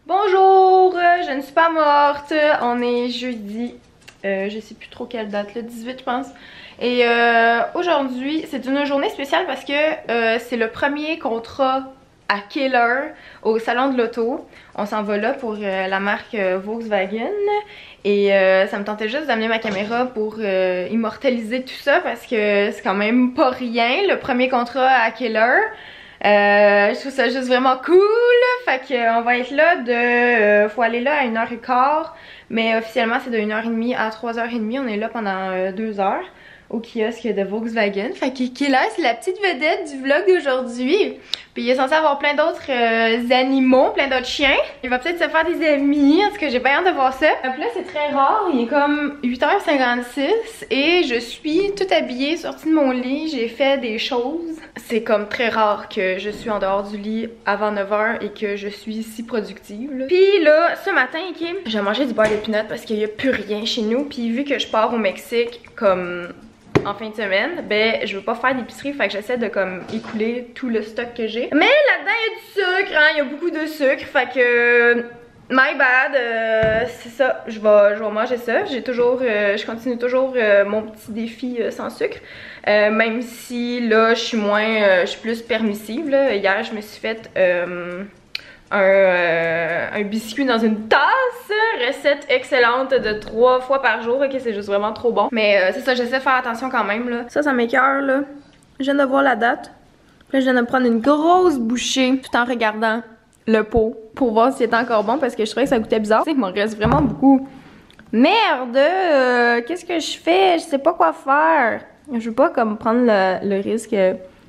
Bonjour, je ne suis pas morte, on est jeudi, je sais plus trop quelle date, le 18 je pense. Et aujourd'hui, c'est une journée spéciale parce que c'est le premier contrat à Killer au salon de l'auto. On s'en va là pour la marque Volkswagen. Et ça me tentait juste d'amener ma caméra pour immortaliser tout ça parce que c'est quand même pas rien, le premier contrat à Killer. Je trouve ça juste vraiment cool. Fait qu'on va être là faut aller là à 1h15. Mais officiellement c'est de 1h30 à 3h30. On est là pendant 2 heures au kiosque de Volkswagen. Fait que Killer, c'est la petite vedette du vlog d'aujourd'hui. Puis il est censé avoir plein d'autres animaux, plein d'autres chiens. Il va peut-être se faire des amis, en tout cas j'ai pas hâte de voir ça. Puis là c'est très rare, il est comme 8h56 et je suis toute habillée, sortie de mon lit, j'ai fait des choses. C'est comme très rare que je suis en dehors du lit avant 9h et que je suis si productive. Là. Puis là, ce matin, ok, j'ai mangé du beurre d'épinards parce qu'il y a plus rien chez nous. Puis vu que je pars au Mexique comme en fin de semaine, ben je veux pas faire d'épicerie, fait que j'essaie de comme écouler tout le stock que j'ai. Mais là-dedans il y a du sucre, hein, il y a beaucoup de sucre, fait que my bad, c'est ça, je vais manger ça. J'ai toujours, je continue toujours mon petit défi sans sucre, même si là je suis plus permissive. Là. Hier je me suis fait un biscuit dans une tasse, recette excellente de 3 fois par jour, ok, c'est juste vraiment trop bon. Mais c'est ça, j'essaie de faire attention quand même là. Ça m'écoeure là. Je viens de voir la date. Puis là je viens de me prendre une grosse bouchée tout en regardant le pot pour voir s'il était encore bon parce que je trouvais que ça goûtait bizarre. Tu sais, il m'en reste vraiment beaucoup. Merde! Qu'est-ce que je fais? Je sais pas quoi faire. Je veux pas comme prendre le risque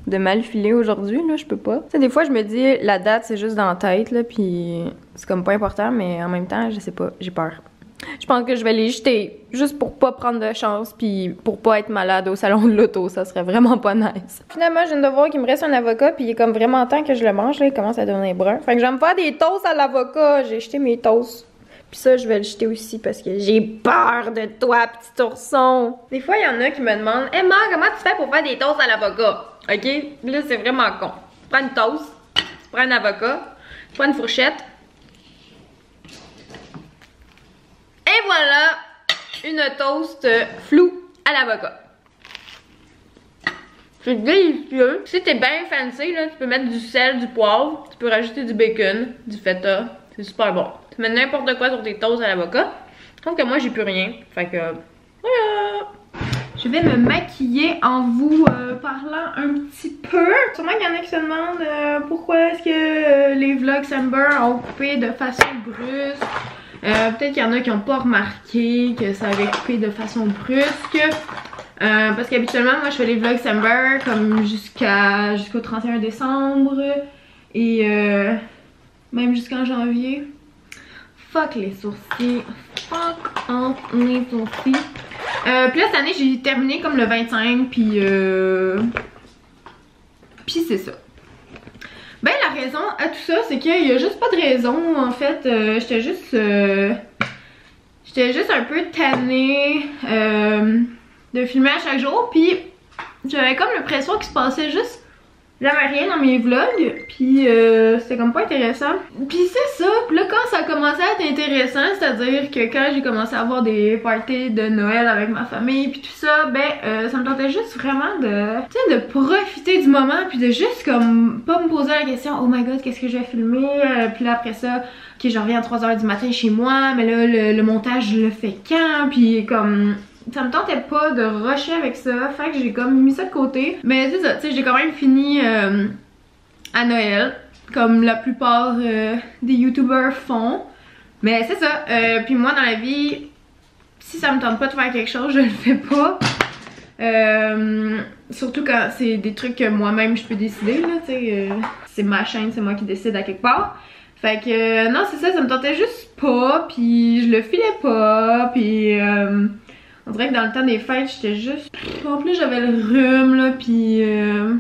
de mal filer aujourd'hui, là, je peux pas. Tu sais, des fois, je me dis, la date, c'est juste dans la tête, là, puis c'est comme pas important, mais en même temps, je sais pas, j'ai peur. Je pense que je vais les jeter, juste pour pas prendre de chance, puis pour pas être malade au salon de l'auto, ça serait vraiment pas nice. Finalement, je viens de voir qu'il me reste un avocat, puis il est comme vraiment temps que je le mange, là, il commence à devenir brun. Fait que je vais me faire des toasts à l'avocat, j'ai jeté mes toasts. Puis ça, je vais le jeter aussi parce que j'ai peur de toi, petit ourson. Des fois, il y en a qui me demandent « Emma, comment tu fais pour faire des toasts à l'avocat? » Ok? Là, c'est vraiment con. Tu prends une toast, tu prends un avocat, tu prends une fourchette. Et voilà, une toast floue à l'avocat. C'est délicieux. Si t'es bien fancy, là, tu peux mettre du sel, du poivre, tu peux rajouter du bacon, du feta. C'est super bon. Tu mets n'importe quoi sur tes toasts à l'avocat. Je trouve que moi, j'ai plus rien. Fait que, voilà. Je vais me maquiller en vous parlant un petit peu. Sûrement qu'il y en a qui se demandent pourquoi est-ce que les vlogs Amber ont coupé de façon brusque. Peut-être qu'il y en a qui n'ont pas remarqué que ça avait coupé de façon brusque. Parce qu'habituellement, moi je fais les vlogs Amber comme jusqu'au 31 décembre. Et même jusqu'en janvier. Fuck les sourcils. Fuck off les sourcils. Puis là cette année j'ai terminé comme le 25 puis c'est ça. Ben la raison à tout ça c'est qu'il y a juste pas de raison en fait. J'étais juste un peu tannée de filmer à chaque jour puis j'avais comme l'impression qu'il se passait juste jamais rien dans mes vlogs, puis c'était comme pas intéressant. Puis c'est ça, puis là quand ça a commencé à être intéressant, c'est-à-dire que quand j'ai commencé à avoir des parties de Noël avec ma famille puis tout ça, ben ça me tentait juste vraiment de profiter du moment puis de juste comme pas me poser la question oh my god qu'est-ce que je vais filmer, puis là après ça, ok je reviens à 3h du matin chez moi, mais là le montage je le fais quand, puis comme ça me tentait pas de rusher avec ça, fait que j'ai comme mis ça de côté. Mais c'est ça, tu sais, j'ai quand même fini à Noël, comme la plupart des youtubeurs font. Mais c'est ça, puis moi dans la vie, si ça me tente pas de faire quelque chose, je le fais pas. Surtout quand c'est des trucs que moi-même je peux décider, là, tu sais, c'est ma chaîne, c'est moi qui décide à quelque part. Fait que non, c'est ça me tentait juste pas, puis je le filais pas, puis on dirait que dans le temps des fêtes, j'étais juste... En plus, j'avais le rhume, là, pis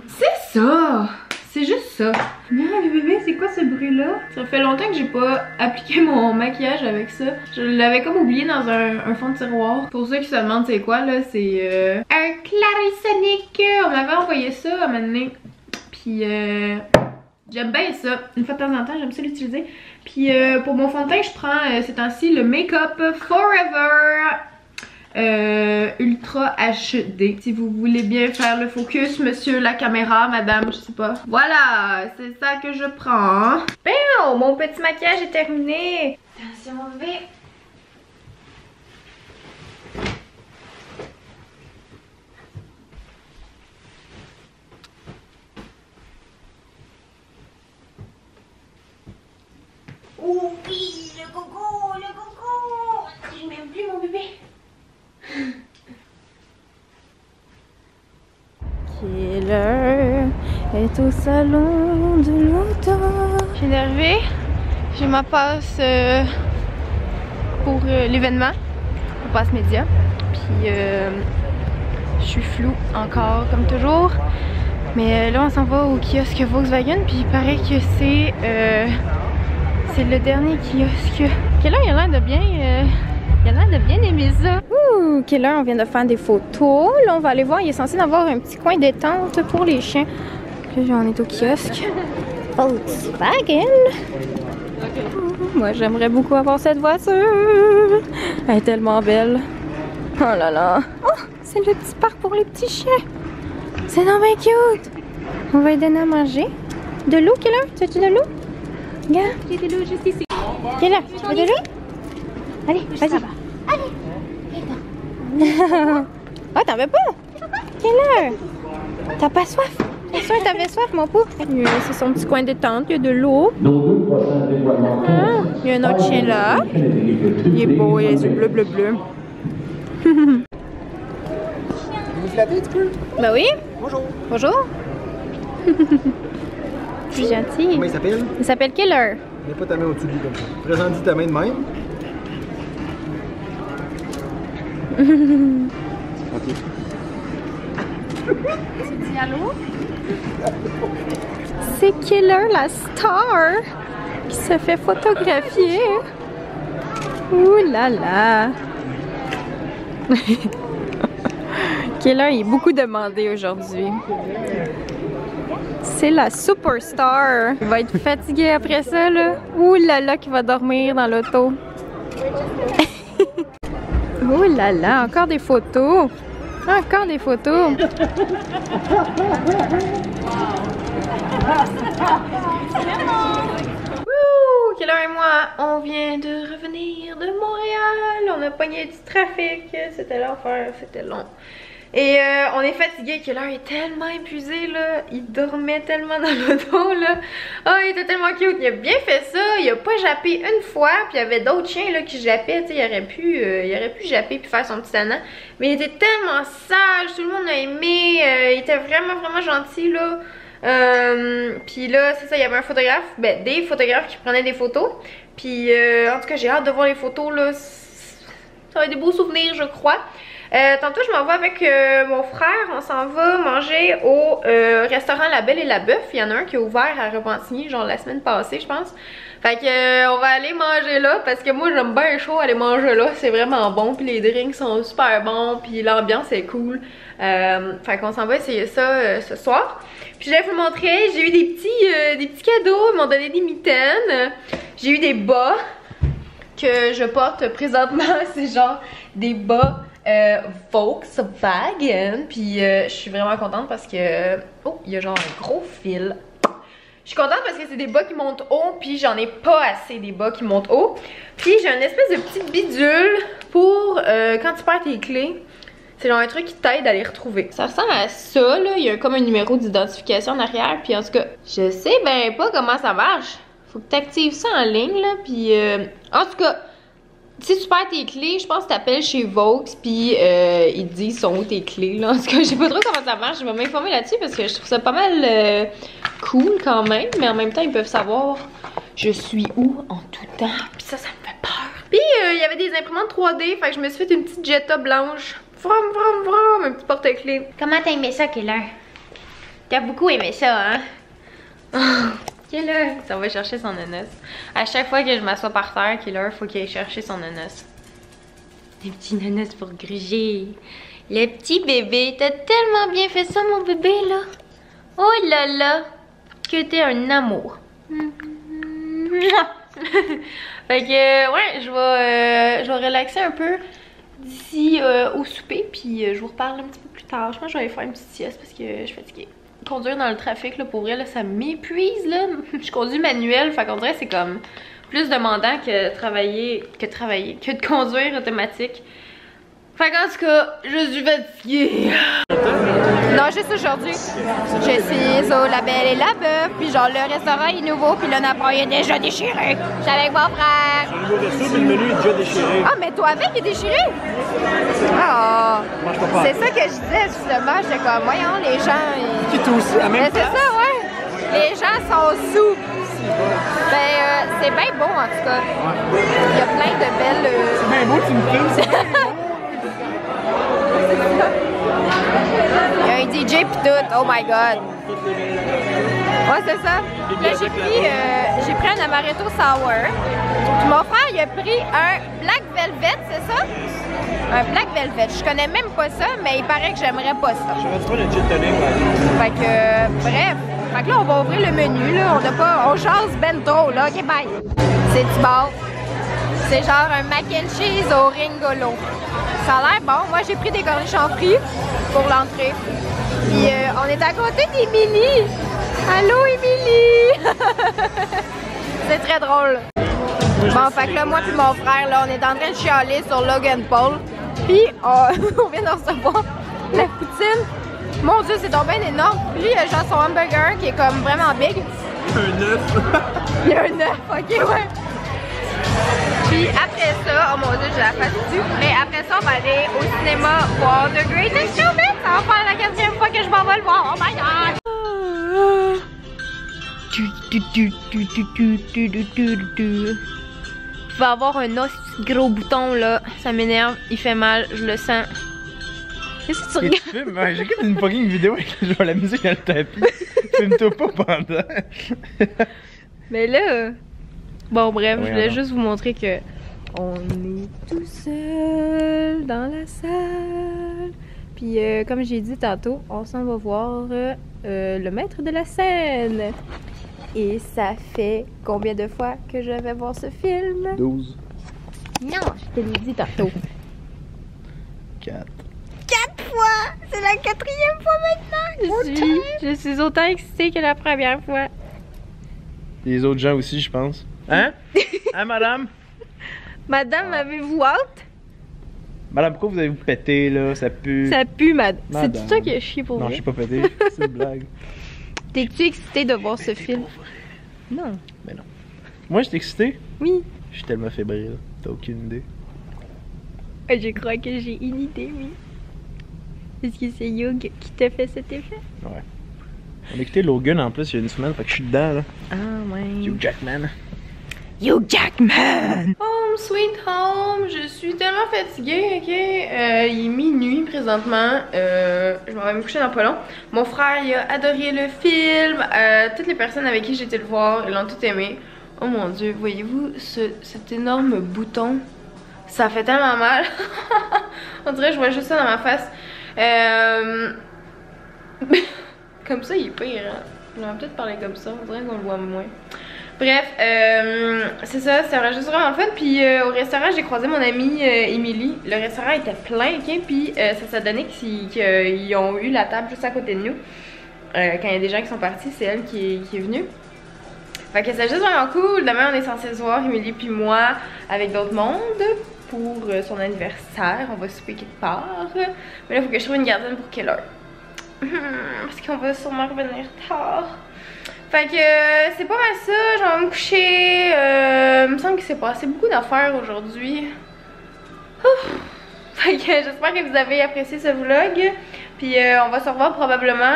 c'est ça! C'est juste ça. Ah, bébé, c'est quoi ce bruit-là? Ça fait longtemps que j'ai pas appliqué mon maquillage avec ça. Je l'avais comme oublié dans un fond de tiroir. Pour ceux qui se demandent c'est quoi, là, c'est un Clarisonic. On m'avait envoyé ça à un moment donné. Pis J'aime bien ça. Une fois de temps en temps, j'aime ça l'utiliser. Puis pour mon fond de teint, je prends ces temps-ci le Make Up Forever Ultra HD. Si vous voulez bien faire le focus, monsieur la caméra, madame, je sais pas. Voilà, c'est ça que je prends. Ben, mon petit maquillage est terminé. Attention, bébé. Oh oui, le coco, le coco. Je m'aime plus mon bébé. Killer est au salon de l'auto. Je suis énervée. J'ai ma passe pour l'événement, ma passe média. Puis je suis floue encore comme toujours. Mais là on s'en va au kiosque Volkswagen. Puis il paraît que c'est le dernier kiosque. Killer il a l'air de bien. Il a l'air de bien aimer ça. Ouh, Killer, on vient de faire des photos. Là, on va aller voir. Il est censé avoir un petit coin détente pour les chiens. Là, on est au kiosque. Volkswagen. Moi, j'aimerais beaucoup avoir cette voiture. Elle est tellement belle. Oh là là. Oh, c'est le petit parc pour les petits chiens. C'est donc bien cute. On va lui donner à manger. De l'eau, Killer? Tu veux-tu de l'eau? Regarde. J'ai de l'eau juste ici. Killer, tu veux de l'eau? Allez, vas-y. Allez. Oh, t'en veux pas? Quelle heure? T'as pas soif? T'es sûr que t'avais soif, mon pou? C'est son petit coin détente, il y a de l'eau. Il y a un autre chien là. Il est beau, il a les yeux bleus, bleus, bleus. Vous vous flattez un petit peu? Ben oui. Bonjour. Bonjour. C'est gentil. Comment il s'appelle? Il s'appelle Killer. Mets pas ta main au-dessus de lui comme ça. Présente ta main de même. Ok. Tu dis allô? C'est Killer, la star, qui se fait photographier. Ouh là là. Killer, il est beaucoup demandé aujourd'hui. C'est la superstar. Il va être fatigué après ça, là. Ouh là là, qu'il va dormir dans l'auto. Oh là là, encore des photos. Encore des photos. Wouh, Killer et moi, on vient de revenir de Montréal. On a pogné du trafic. C'était l'enfer, c'était long. Et on est fatigué, Killer est tellement épuisé là, il dormait tellement dans l'auto là. Oh, il était tellement cute, il a bien fait ça, il a pas jappé une fois, puis il y avait d'autres chiens là qui jappaient, tu sais, il aurait pu japper puis faire son petit tannant. Mais il était tellement sage, tout le monde l'a aimé, il était vraiment vraiment gentil là. Puis là, c'est ça, il y avait un photographe, ben des photographes qui prenaient des photos. Puis en tout cas, j'ai hâte de voir les photos là, ça va être des beaux souvenirs je crois. Tantôt je m'en vais avec mon frère, on s'en va manger au restaurant La Belle et la Bœuf. Il y en a un qui est ouvert à Repentigny, genre la semaine passée je pense. Fait que on va aller manger là parce que moi j'aime bien chaud aller manger là, c'est vraiment bon. Puis les drinks sont super bons, puis l'ambiance est cool. Fait qu'on s'en va essayer ça ce soir. Puis je vais vous montrer, j'ai eu des petits cadeaux, ils m'ont donné des mitaines. J'ai eu des bas que je porte présentement, c'est genre des bas Volkswagen, puis je suis vraiment contente parce que oh, il y a genre un gros fil. Je suis contente parce que c'est des bas qui montent haut, puis j'en ai pas assez des bas qui montent haut. Puis j'ai une espèce de petite bidule pour quand tu perds tes clés. C'est genre un truc qui t'aide à les retrouver. Ça ressemble à ça là, il y a comme un numéro d'identification en arrière, puis en tout cas, je sais ben pas comment ça marche. Faut que tu actives ça en ligne là, puis en tout cas, si tu perds tes clés, je pense que tu appelles chez Vaux, puis ils te disent sont où tes clés là. En tout cas, je sais pas trop comment ça marche, je vais m'informer là-dessus parce que je trouve ça pas mal cool quand même, mais en même temps ils peuvent savoir je suis où en tout temps. Puis ça me fait peur. Puis il y avait des imprimantes 3D, fait que je me suis fait une petite Jetta blanche. Vroom, un petit porte-clés. Comment t'as aimé ça, Killer? T'as beaucoup aimé ça, hein? Killer! Ça va chercher son ananas. À chaque fois que je m'assois par terre, Killer, faut qu'il aille chercher son ananas. Des petits nanas pour gruger. Le petit bébé, t'as tellement bien fait ça, mon bébé, là. Oh là là! qui a été un amour. Fait que ouais, je vais relaxer un peu d'ici au souper, puis je vous reparle un petit peu plus tard. Je pense que je vais aller faire une petite sieste parce que je suis fatiguée. Conduire dans le trafic, là, pour vrai, là, ça m'épuise, là. Je conduis manuel, fait qu'on dirait que c'est comme plus demandant que de conduire automatique. Fait qu'en tout cas, je suis fatiguée. Non, juste aujourd'hui, je suis au La Belle et la Bœuf, puis genre le restaurant est nouveau, puis le Napoli est déjà déchiré. Je suis avec mon frère. C'est un nouveau resto, mais le menu est déjà déchiré. Ah, mais toi avec, il est déchiré? Ah, c'est ça que je disais justement, j'étais comme, voyons, les gens... Qui est aussi à même mais c'est ça, ouais. Les gens sont sous. Ben, c'est bien beau en tout cas. Il y a plein de belles... C'est bien beau, tu me filmes. Il y a un DJ pis tout, oh my god. Ouais, c'est ça. Là, j'ai pris un amaretto sour. Puis mon frère, il a pris un Black Velvet, c'est ça? Un Black Velvet. Je connais même pas ça, mais il paraît que j'aimerais pas ça. J'aurais dû prendre un gin tonic. Fait que, bref. Fait que là, on va ouvrir le menu, là. On jase ben trop, là. Ok, bye. C'est du bon. C'est genre un mac and cheese au ringolo. Ça a l'air bon. Moi, j'ai pris des cornichons frits pour l'entrée. Puis, on est à côté d'Émilie. Allô, Émilie! C'est très drôle. Bon, fait que là, moi puis mon frère, là, on est en train de chialer sur Logan Paul. Puis, on vient de recevoir la poutine. Mon Dieu, c'est donc bien énorme. Puis, lui, il a genre son hamburger qui est comme vraiment big. Un œuf. Il y a un œuf, ok, ouais. Puis après ça, oh mon Dieu, j'ai la face dessus. Mais après ça, on va aller au cinéma voir The Greatest Showman. Ça va faire la 4e fois que je m'en vais le voir. Oh my god! Il va avoir un os gros bouton là. Ça m'énerve, il fait mal, je le sens. Qu'est-ce que tu regardes? J'ai comme une fucking vidéo avec la musique dans le tapis. Filme-toi pas pendant. Mais là... Bon bref, je voulais juste vous montrer que on est tout seul dans la salle. Puis comme j'ai dit tantôt, on s'en va voir le maître de la scène. Et ça fait combien de fois que je vais voir ce film? 12. Non, je te l'ai dit tantôt. 4. 4 fois! C'est la 4e fois maintenant! Je suis autant excitée que la première fois. Les autres gens aussi, je pense. Hein? Hein, madame? Madame, avez-vous hâte? Madame, pourquoi vous avez vous pété, là? Ça pue. Ça pue, madame. Madame. C'est toi qui as chié pour Non, vrai? je suis pas pété. C'est une blague. T'es-tu excitée de voir ce film? Non. Mais non. Moi, j'étais excité? Oui. Je suis tellement fébrile. T'as aucune idée. Je crois que j'ai une idée, oui. Est-ce que c'est Hugh qui t'a fait cet effet? Ouais. On a écouté Logan en plus il y a une semaine, fait que je suis dedans, là. Ah, ouais. Hugh Jackman. Hugh Jackman! Home sweet home, je suis tellement fatiguée, ok? Il est minuit présentement, je m'en vais me coucher dans pas long. Mon frère, il a adoré le film, toutes les personnes avec qui j'ai été le voir, ils l'ont tout aimé. Oh mon Dieu, voyez-vous cet énorme bouton? Ça fait tellement mal. On dirait que je vois juste ça dans ma face. Comme ça, il est pire, hein? On va peut-être parler comme ça, on dirait qu'on le voit moins. Bref, c'est ça, c'était juste vraiment fun. Puis au restaurant, j'ai croisé mon amie Émilie. Le restaurant était plein, ok? Puis ça s'est donné qu'ils ont eu la table juste à côté de nous. Quand il y a des gens qui sont partis, c'est elle qui est venue. Fait que c'est juste vraiment cool. Demain, on est censé se voir, Émilie puis moi, avec d'autres mondes pour son anniversaire. On va souper quelque part. Mais là, il faut que je trouve une gardienne pour quelle heure? Parce qu'on va sûrement revenir tard. Fait que c'est pas mal ça, je vais me coucher. Il me semble qu'il s'est passé beaucoup d'affaires aujourd'hui. Fait que j'espère que vous avez apprécié ce vlog. Puis on va se revoir probablement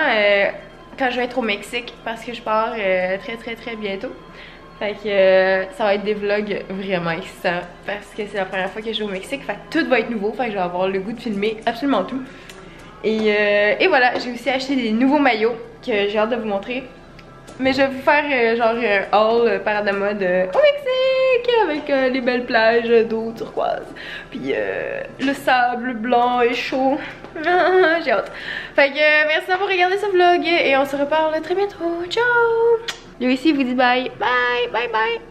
quand je vais être au Mexique parce que je pars très bientôt. Fait que ça va être des vlogs vraiment excitants parce que c'est la première fois que je vais au Mexique. Fait que tout va être nouveau, fait que je vais avoir le goût de filmer absolument tout. Et voilà, j'ai aussi acheté des nouveaux maillots que j'ai hâte de vous montrer. Mais je vais vous faire genre un haul par de mode au Mexique! avec les belles plages d'eau turquoise. Puis le sable blanc et chaud. J'ai hâte. Fait que merci d'avoir regardé ce vlog et on se reparle très bientôt. Ciao! Yo ici vous dit bye, bye, bye, bye.